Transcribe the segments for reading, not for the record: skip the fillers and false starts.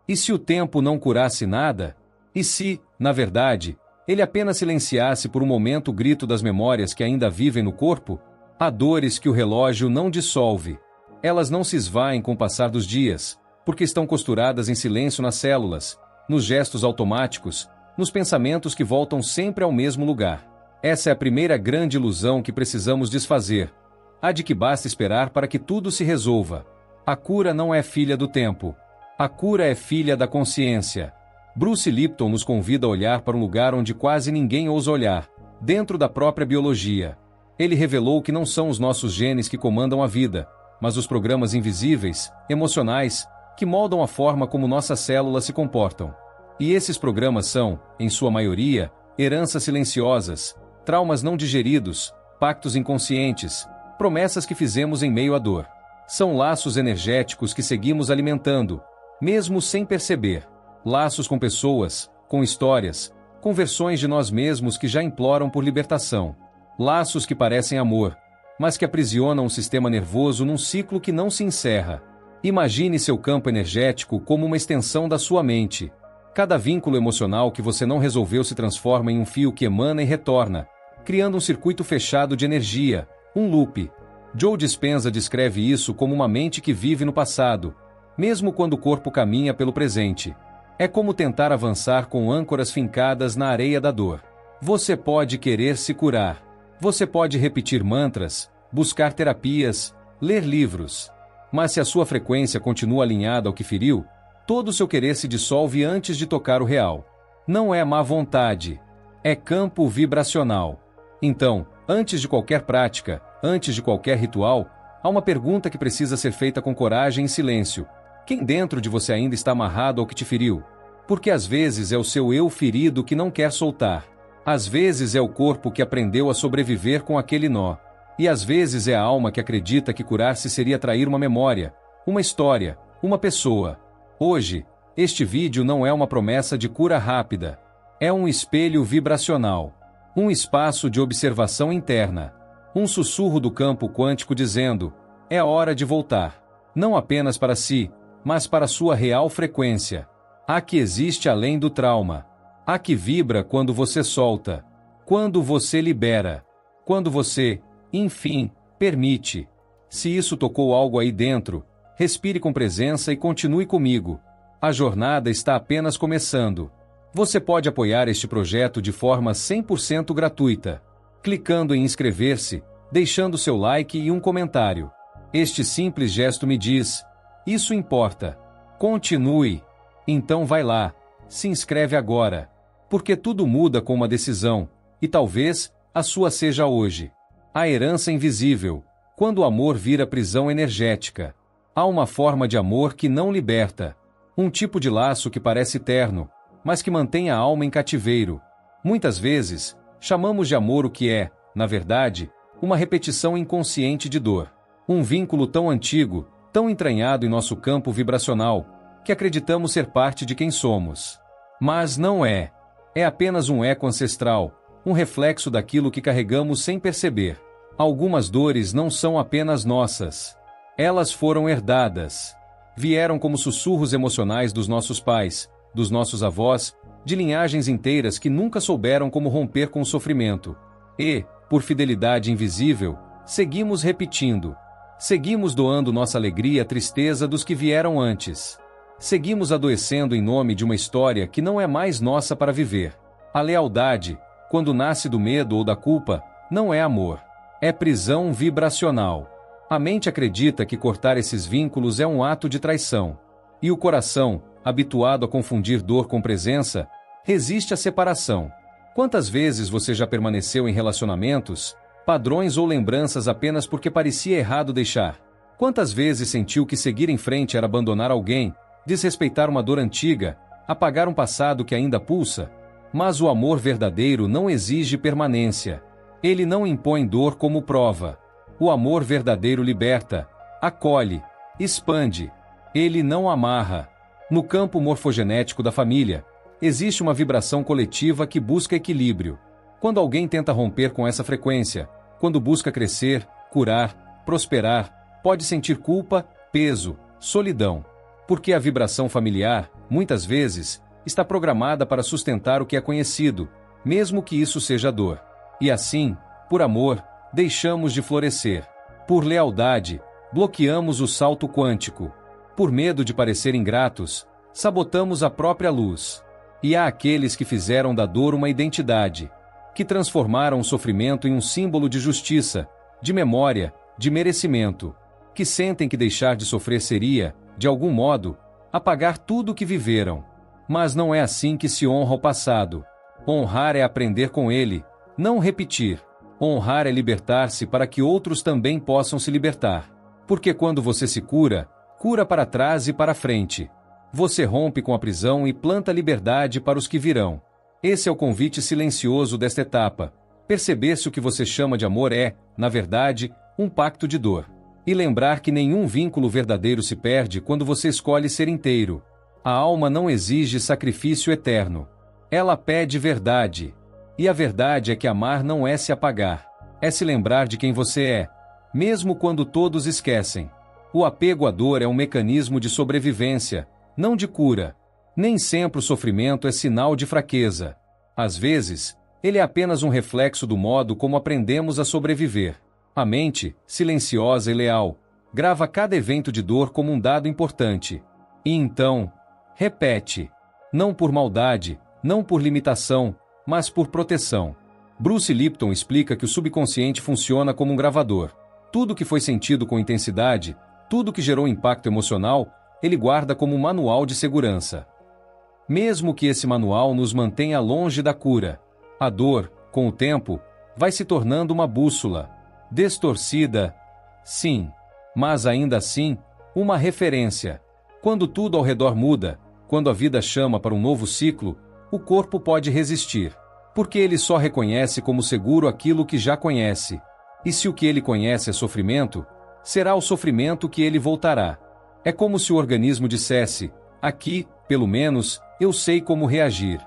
E se o tempo não curasse nada? E se, na verdade, ele apenas silenciasse por um momento o grito das memórias que ainda vivem no corpo? Há dores que o relógio não dissolve. Elas não se esvaem com o passar dos dias, porque estão costuradas em silêncio nas células, nos gestos automáticos, nos pensamentos que voltam sempre ao mesmo lugar. Essa é a primeira grande ilusão que precisamos desfazer. A de que basta esperar para que tudo se resolva. A cura não é filha do tempo. A cura é filha da consciência. Bruce Lipton nos convida a olhar para um lugar onde quase ninguém ousa olhar, dentro da própria biologia. Ele revelou que não são os nossos genes que comandam a vida, mas os programas invisíveis, emocionais, que moldam a forma como nossas células se comportam. E esses programas são, em sua maioria, heranças silenciosas, traumas não digeridos, pactos inconscientes, promessas que fizemos em meio à dor. São laços energéticos que seguimos alimentando, mesmo sem perceber. Laços com pessoas, com histórias, com versões de nós mesmos que já imploram por libertação. Laços que parecem amor, mas que aprisionam o sistema nervoso num ciclo que não se encerra. Imagine seu campo energético como uma extensão da sua mente. Cada vínculo emocional que você não resolveu se transforma em um fio que emana e retorna, criando um circuito fechado de energia, um loop. Joe Dispenza descreve isso como uma mente que vive no passado, mesmo quando o corpo caminha pelo presente. É como tentar avançar com âncoras fincadas na areia da dor. Você pode querer se curar. Você pode repetir mantras, buscar terapias, ler livros. Mas se a sua frequência continua alinhada ao que feriu, todo o seu querer se dissolve antes de tocar o real. Não é má vontade. É campo vibracional. Então, antes de qualquer prática, antes de qualquer ritual, há uma pergunta que precisa ser feita com coragem e silêncio. Quem dentro de você ainda está amarrado ao que te feriu? Porque às vezes é o seu eu ferido que não quer soltar. Às vezes é o corpo que aprendeu a sobreviver com aquele nó. E às vezes é a alma que acredita que curar-se seria trair uma memória, uma história, uma pessoa. Hoje, este vídeo não é uma promessa de cura rápida. É um espelho vibracional. Um espaço de observação interna. Um sussurro do campo quântico dizendo: é hora de voltar. Não apenas para si, mas para sua real frequência. A que existe além do trauma. A que vibra quando você solta. Quando você libera. Quando você, enfim, permite. Se isso tocou algo aí dentro, respire com presença e continue comigo. A jornada está apenas começando. Você pode apoiar este projeto de forma 100% gratuita, clicando em inscrever-se, deixando seu like e um comentário. Este simples gesto me diz: isso importa. Continue. Então vai lá, se inscreve agora. Porque tudo muda com uma decisão, e talvez a sua seja hoje. A herança invisível. Quando o amor vira prisão energética. Há uma forma de amor que não liberta. Um tipo de laço que parece terno, mas que mantém a alma em cativeiro. Muitas vezes, chamamos de amor o que é, na verdade, uma repetição inconsciente de dor. Um vínculo tão antigo, tão entranhado em nosso campo vibracional, que acreditamos ser parte de quem somos. Mas não é. É apenas um eco ancestral, um reflexo daquilo que carregamos sem perceber. Algumas dores não são apenas nossas. Elas foram herdadas. Vieram como sussurros emocionais dos nossos pais, dos nossos avós, de linhagens inteiras que nunca souberam como romper com o sofrimento. E, por fidelidade invisível, seguimos repetindo. Seguimos doando nossa alegria à tristeza dos que vieram antes. Seguimos adoecendo em nome de uma história que não é mais nossa para viver. A lealdade, quando nasce do medo ou da culpa, não é amor. É prisão vibracional. A mente acredita que cortar esses vínculos é um ato de traição. E o coração, habituado a confundir dor com presença, resiste à separação. Quantas vezes você já permaneceu em relacionamentos, padrões ou lembranças apenas porque parecia errado deixar? Quantas vezes sentiu que seguir em frente era abandonar alguém, desrespeitar uma dor antiga, apagar um passado que ainda pulsa? Mas o amor verdadeiro não exige permanência. Ele não impõe dor como prova. O amor verdadeiro liberta, acolhe, expande. Ele não amarra. No campo morfogenético da família, existe uma vibração coletiva que busca equilíbrio. Quando alguém tenta romper com essa frequência, quando busca crescer, curar, prosperar, pode sentir culpa, peso, solidão. Porque a vibração familiar, muitas vezes, está programada para sustentar o que é conhecido, mesmo que isso seja dor. E assim, por amor, deixamos de florescer. Por lealdade, bloqueamos o salto quântico. Por medo de parecer ingratos, sabotamos a própria luz. E há aqueles que fizeram da dor uma identidade, que transformaram o sofrimento em um símbolo de justiça, de memória, de merecimento, que sentem que deixar de sofrer seria, de algum modo, apagar tudo o que viveram. Mas não é assim que se honra o passado. Honrar é aprender com ele, não repetir. Honrar é libertar-se para que outros também possam se libertar. Porque quando você se cura, cura para trás e para frente. Você rompe com a prisão e planta liberdade para os que virão. Esse é o convite silencioso desta etapa. Perceber se o que você chama de amor é, na verdade, um pacto de dor. E lembrar que nenhum vínculo verdadeiro se perde quando você escolhe ser inteiro. A alma não exige sacrifício eterno. Ela pede verdade. E a verdade é que amar não é se apagar. É se lembrar de quem você é, mesmo quando todos esquecem. O apego à dor é um mecanismo de sobrevivência, não de cura. Nem sempre o sofrimento é sinal de fraqueza. Às vezes, ele é apenas um reflexo do modo como aprendemos a sobreviver. A mente, silenciosa e leal, grava cada evento de dor como um dado importante. E então, repete. Não por maldade, não por limitação, mas por proteção. Bruce Lipton explica que o subconsciente funciona como um gravador. Tudo que foi sentido com intensidade, tudo que gerou impacto emocional, ele guarda como um manual de segurança. Mesmo que esse manual nos mantenha longe da cura, a dor, com o tempo, vai se tornando uma bússola. Distorcida, sim, mas ainda assim, uma referência. Quando tudo ao redor muda, quando a vida chama para um novo ciclo, o corpo pode resistir, porque ele só reconhece como seguro aquilo que já conhece. E se o que ele conhece é sofrimento, será o sofrimento que ele voltará. É como se o organismo dissesse: aqui, pelo menos, eu sei como reagir.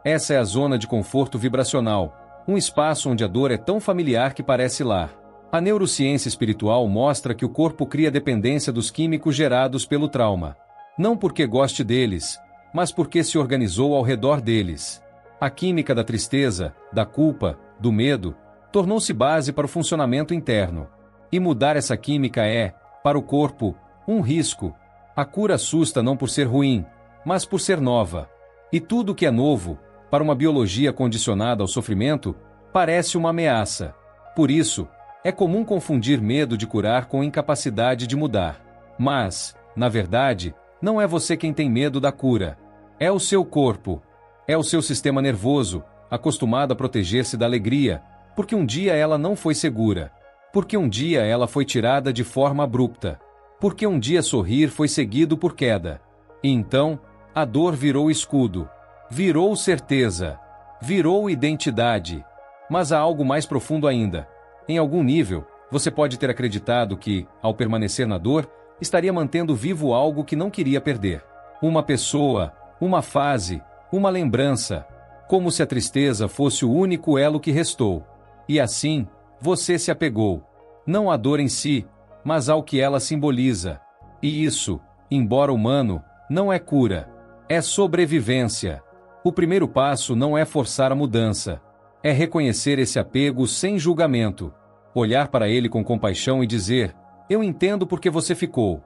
Essa é a zona de conforto vibracional, um espaço onde a dor é tão familiar que parece lar. A neurociência espiritual mostra que o corpo cria dependência dos químicos gerados pelo trauma. Não porque goste deles, mas porque se organizou ao redor deles. A química da tristeza, da culpa, do medo, tornou-se base para o funcionamento interno. E mudar essa química é, para o corpo, um risco. A cura assusta não por ser ruim, mas por ser nova. E tudo que é novo, para uma biologia condicionada ao sofrimento, parece uma ameaça. Por isso, é comum confundir medo de curar com incapacidade de mudar. Mas, na verdade, não é você quem tem medo da cura. É o seu corpo. É o seu sistema nervoso, acostumado a proteger-se da alegria, porque um dia ela não foi segura. Porque um dia ela foi tirada de forma abrupta. Porque um dia sorrir foi seguido por queda. E então, a dor virou escudo. Virou certeza. Virou identidade. Mas há algo mais profundo ainda. Em algum nível, você pode ter acreditado que, ao permanecer na dor, estaria mantendo vivo algo que não queria perder. Uma pessoa, uma fase, uma lembrança. Como se a tristeza fosse o único elo que restou. E assim, você se apegou. Não à dor em si, mas ao que ela simboliza. E isso, embora humano, não é cura. É sobrevivência. O primeiro passo não é forçar a mudança. É reconhecer esse apego sem julgamento. Olhar para ele com compaixão e dizer: eu entendo porque você ficou.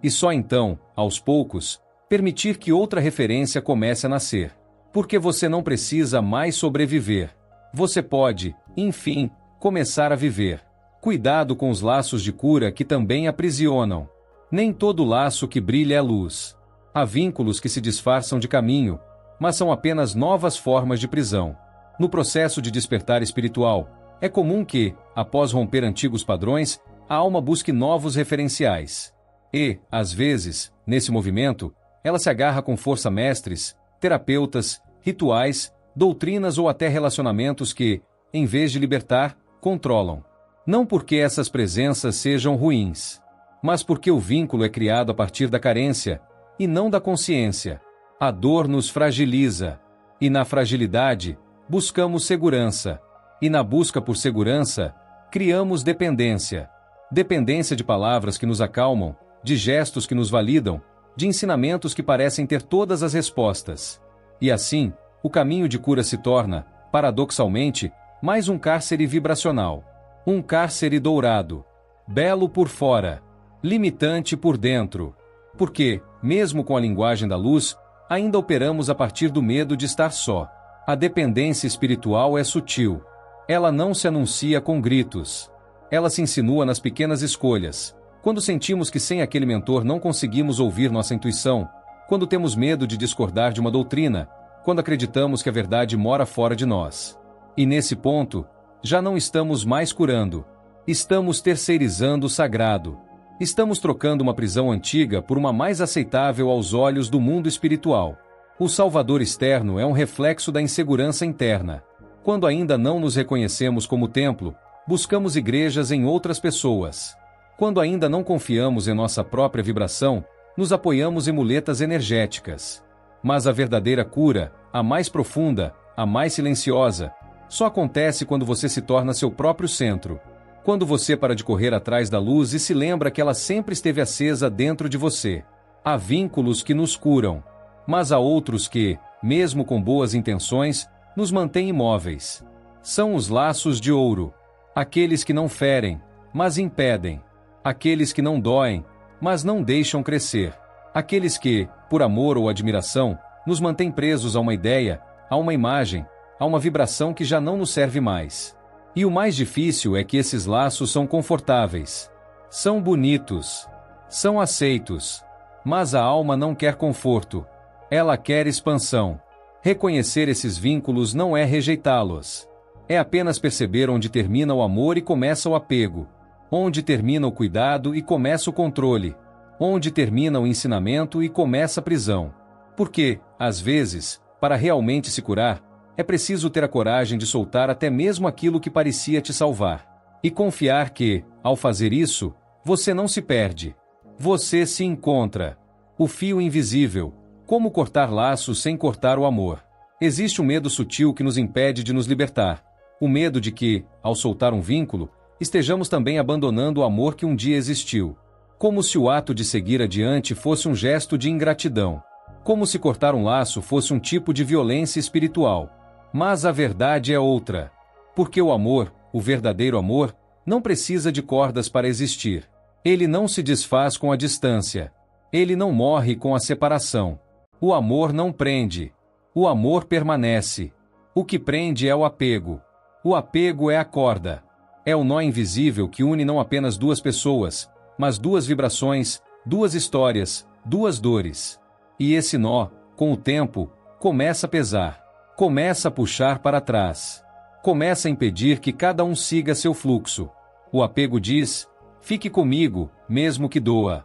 E só então, aos poucos, permitir que outra referência comece a nascer. Porque você não precisa mais sobreviver. Você pode, enfim, começar a viver. Cuidado com os laços de cura que também aprisionam. Nem todo laço que brilha é luz. Há vínculos que se disfarçam de caminho, mas são apenas novas formas de prisão. No processo de despertar espiritual, é comum que, após romper antigos padrões, a alma busque novos referenciais. E, às vezes, nesse movimento, ela se agarra com força a mestres, terapeutas, rituais, doutrinas ou até relacionamentos que, em vez de libertar, controlam. Não porque essas presenças sejam ruins, mas porque o vínculo é criado a partir da carência, e não da consciência. A dor nos fragiliza, e na fragilidade, buscamos segurança, e na busca por segurança, criamos dependência. Dependência de palavras que nos acalmam, de gestos que nos validam, de ensinamentos que parecem ter todas as respostas. E assim, o caminho de cura se torna, paradoxalmente, mais um cárcere vibracional. Um cárcere dourado. Belo por fora. Limitante por dentro. Porque, mesmo com a linguagem da luz, ainda operamos a partir do medo de estar só. A dependência espiritual é sutil. Ela não se anuncia com gritos. Ela se insinua nas pequenas escolhas. Quando sentimos que sem aquele mentor não conseguimos ouvir nossa intuição, quando temos medo de discordar de uma doutrina, quando acreditamos que a verdade mora fora de nós. E nesse ponto, já não estamos mais curando. Estamos terceirizando o sagrado. Estamos trocando uma prisão antiga por uma mais aceitável aos olhos do mundo espiritual. O Salvador externo é um reflexo da insegurança interna. Quando ainda não nos reconhecemos como templo, buscamos igrejas em outras pessoas. Quando ainda não confiamos em nossa própria vibração, nos apoiamos em muletas energéticas. Mas a verdadeira cura, a mais profunda, a mais silenciosa, só acontece quando você se torna seu próprio centro. Quando você para de correr atrás da luz e se lembra que ela sempre esteve acesa dentro de você. Há vínculos que nos curam, mas há outros que, mesmo com boas intenções, nos mantêm imóveis. São os laços de ouro. Aqueles que não ferem, mas impedem. Aqueles que não doem, mas não deixam crescer. Aqueles que, por amor ou admiração, nos mantêm presos a uma ideia, a uma imagem, a uma vibração que já não nos serve mais. E o mais difícil é que esses laços são confortáveis. São bonitos. São aceitos. Mas a alma não quer conforto. Ela quer expansão. Reconhecer esses vínculos não é rejeitá-los. É apenas perceber onde termina o amor e começa o apego. Onde termina o cuidado e começa o controle. Onde termina o ensinamento e começa a prisão. Porque, às vezes, para realmente se curar, é preciso ter a coragem de soltar até mesmo aquilo que parecia te salvar. E confiar que, ao fazer isso, você não se perde. Você se encontra. O fio invisível. Como cortar laços sem cortar o amor? Existe um medo sutil que nos impede de nos libertar. O medo de que, ao soltar um vínculo, estejamos também abandonando o amor que um dia existiu. Como se o ato de seguir adiante fosse um gesto de ingratidão. Como se cortar um laço fosse um tipo de violência espiritual. Mas a verdade é outra. Porque o amor, o verdadeiro amor, não precisa de cordas para existir. Ele não se desfaz com a distância. Ele não morre com a separação. O amor não prende. O amor permanece. O que prende é o apego. O apego é a corda. É o nó invisível que une não apenas duas pessoas, mas duas vibrações, duas histórias, duas dores. E esse nó, com o tempo, começa a pesar. Começa a puxar para trás. Começa a impedir que cada um siga seu fluxo. O apego diz, fique comigo, mesmo que doa.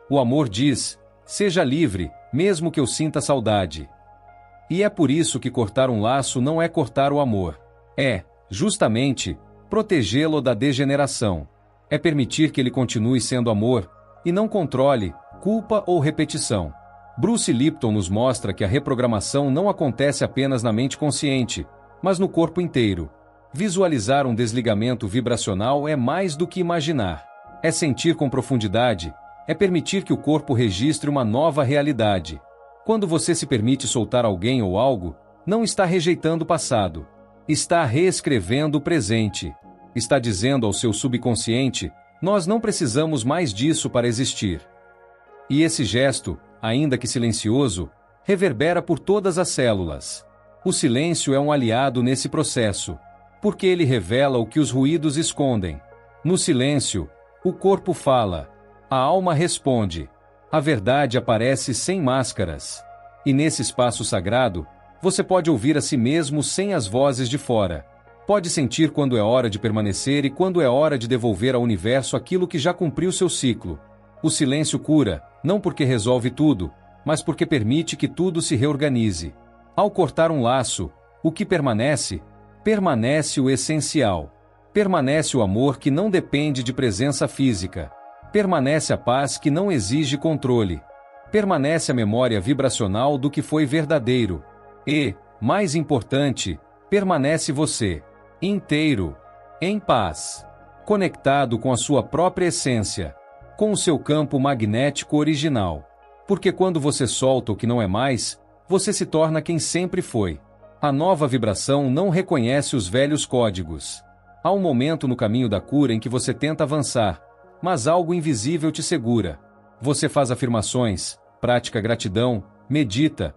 O amor diz, seja livre, mesmo que eu sinta saudade. E é por isso que cortar um laço não é cortar o amor. É, justamente, protegê-lo da degeneração. É permitir que ele continue sendo amor, e não controle, culpa ou repetição. Bruce Lipton nos mostra que a reprogramação não acontece apenas na mente consciente, mas no corpo inteiro. Visualizar um desligamento vibracional é mais do que imaginar. É sentir com profundidade, é permitir que o corpo registre uma nova realidade. Quando você se permite soltar alguém ou algo, não está rejeitando o passado. Está reescrevendo o presente. Está dizendo ao seu subconsciente, nós não precisamos mais disso para existir. E esse gesto, ainda que silencioso, reverbera por todas as células. O silêncio é um aliado nesse processo, porque ele revela o que os ruídos escondem. No silêncio, o corpo fala, a alma responde, a verdade aparece sem máscaras. E nesse espaço sagrado, você pode ouvir a si mesmo sem as vozes de fora. Pode sentir quando é hora de permanecer e quando é hora de devolver ao universo aquilo que já cumpriu seu ciclo. O silêncio cura, não porque resolve tudo, mas porque permite que tudo se reorganize. Ao cortar um laço, o que permanece? Permanece o essencial. Permanece o amor que não depende de presença física. Permanece a paz que não exige controle. Permanece a memória vibracional do que foi verdadeiro. E, mais importante, permanece você, inteiro, em paz, conectado com a sua própria essência, com o seu campo magnético original. Porque quando você solta o que não é mais, você se torna quem sempre foi. A nova vibração não reconhece os velhos códigos. Há um momento no caminho da cura em que você tenta avançar, mas algo invisível te segura. Você faz afirmações, pratica gratidão, medita.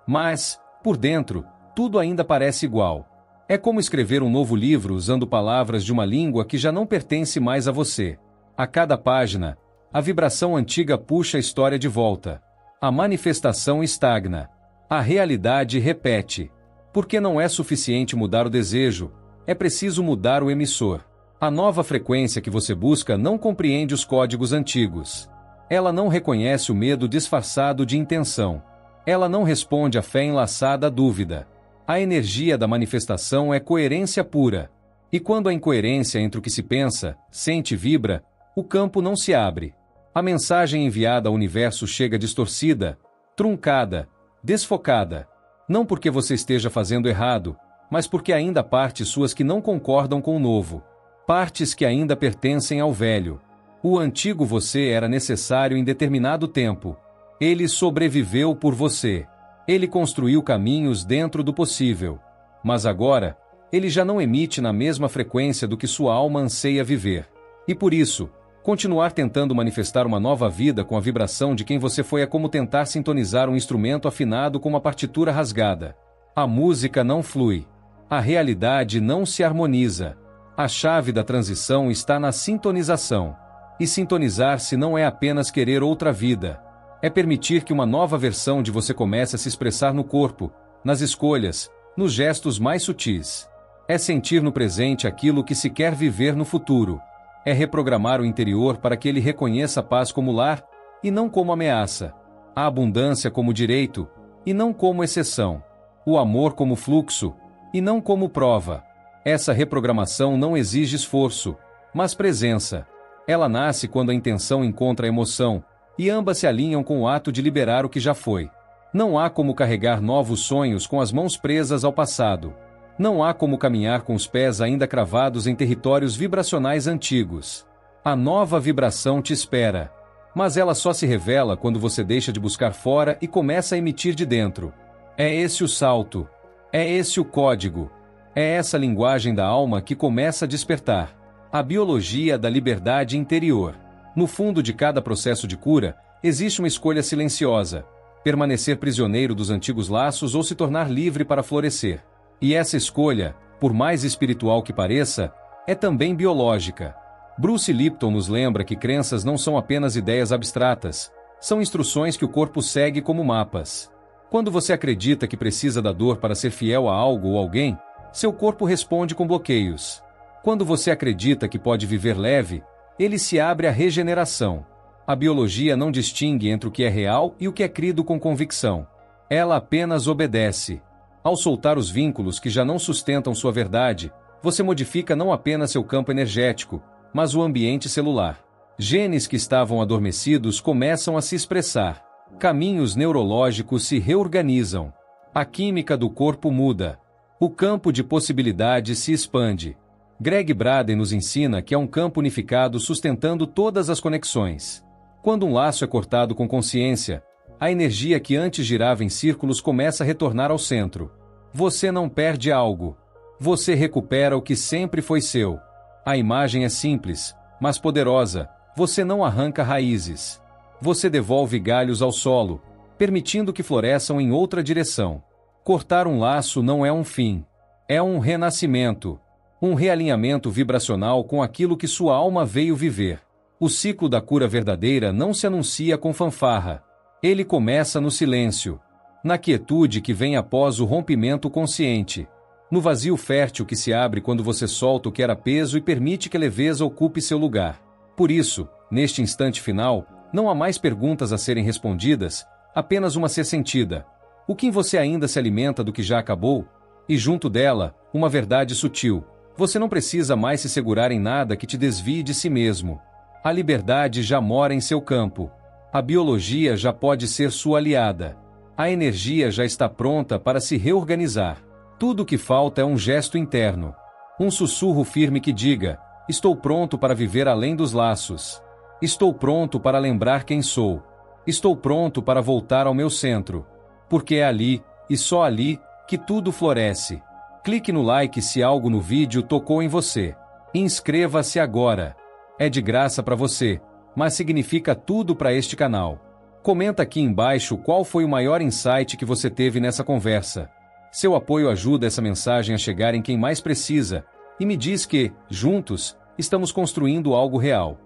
Mas, por dentro, tudo ainda parece igual. É como escrever um novo livro usando palavras de uma língua que já não pertence mais a você. A cada página, a vibração antiga puxa a história de volta. A manifestação estagna. A realidade repete. Porque não é suficiente mudar o desejo, é preciso mudar o emissor. A nova frequência que você busca não compreende os códigos antigos. Ela não reconhece o medo disfarçado de intenção. Ela não responde à fé enlaçada à dúvida. A energia da manifestação é coerência pura. E quando a incoerência entre o que se pensa, sente e vibra, o campo não se abre. A mensagem enviada ao universo chega distorcida, truncada, desfocada. Não porque você esteja fazendo errado, mas porque ainda há partes suas que não concordam com o novo. Partes que ainda pertencem ao velho. O antigo você era necessário em determinado tempo. Ele sobreviveu por você. Ele construiu caminhos dentro do possível. Mas agora, ele já não emite na mesma frequência do que sua alma anseia viver. E por isso, continuar tentando manifestar uma nova vida com a vibração de quem você foi é como tentar sintonizar um instrumento afinado com uma partitura rasgada. A música não flui. A realidade não se harmoniza. A chave da transição está na sintonização. E sintonizar-se não é apenas querer outra vida. É permitir que uma nova versão de você comece a se expressar no corpo, nas escolhas, nos gestos mais sutis. É sentir no presente aquilo que se quer viver no futuro. É reprogramar o interior para que ele reconheça a paz como lar, e não como ameaça. A abundância como direito, e não como exceção. O amor como fluxo, e não como prova. Essa reprogramação não exige esforço, mas presença. Ela nasce quando a intenção encontra a emoção, e ambas se alinham com o ato de liberar o que já foi. Não há como carregar novos sonhos com as mãos presas ao passado. Não há como caminhar com os pés ainda cravados em territórios vibracionais antigos. A nova vibração te espera. Mas ela só se revela quando você deixa de buscar fora e começa a emitir de dentro. É esse o salto. É esse o código. É essa linguagem da alma que começa a despertar. A biologia da liberdade interior. No fundo de cada processo de cura, existe uma escolha silenciosa: permanecer prisioneiro dos antigos laços ou se tornar livre para florescer. E essa escolha, por mais espiritual que pareça, é também biológica. Bruce Lipton nos lembra que crenças não são apenas ideias abstratas, são instruções que o corpo segue como mapas. Quando você acredita que precisa da dor para ser fiel a algo ou alguém, seu corpo responde com bloqueios. Quando você acredita que pode viver leve, ele se abre à regeneração. A biologia não distingue entre o que é real e o que é crido com convicção. Ela apenas obedece. Ao soltar os vínculos que já não sustentam sua verdade, você modifica não apenas seu campo energético, mas o ambiente celular. Genes que estavam adormecidos começam a se expressar. Caminhos neurológicos se reorganizam. A química do corpo muda. O campo de possibilidades se expande. Greg Braden nos ensina que é um campo unificado sustentando todas as conexões. Quando um laço é cortado com consciência, a energia que antes girava em círculos começa a retornar ao centro. Você não perde algo. Você recupera o que sempre foi seu. A imagem é simples, mas poderosa. Você não arranca raízes. Você devolve galhos ao solo, permitindo que floresçam em outra direção. Cortar um laço não é um fim. É um renascimento. Um realinhamento vibracional com aquilo que sua alma veio viver. O ciclo da cura verdadeira não se anuncia com fanfarra. Ele começa no silêncio. Na quietude que vem após o rompimento consciente. No vazio fértil que se abre quando você solta o que era peso e permite que a leveza ocupe seu lugar. Por isso, neste instante final, não há mais perguntas a serem respondidas, apenas uma a ser sentida. O que em você ainda se alimenta do que já acabou? E junto dela, uma verdade sutil. Você não precisa mais se segurar em nada que te desvie de si mesmo. A liberdade já mora em seu campo. A biologia já pode ser sua aliada. A energia já está pronta para se reorganizar. Tudo o que falta é um gesto interno. Um sussurro firme que diga: estou pronto para viver além dos laços. Estou pronto para lembrar quem sou. Estou pronto para voltar ao meu centro. Porque é ali, e só ali, que tudo floresce. Clique no like se algo no vídeo tocou em você. E inscreva-se agora. É de graça para você, mas significa tudo para este canal. Comenta aqui embaixo qual foi o maior insight que você teve nessa conversa. Seu apoio ajuda essa mensagem a chegar em quem mais precisa, e me diz que, juntos, estamos construindo algo real.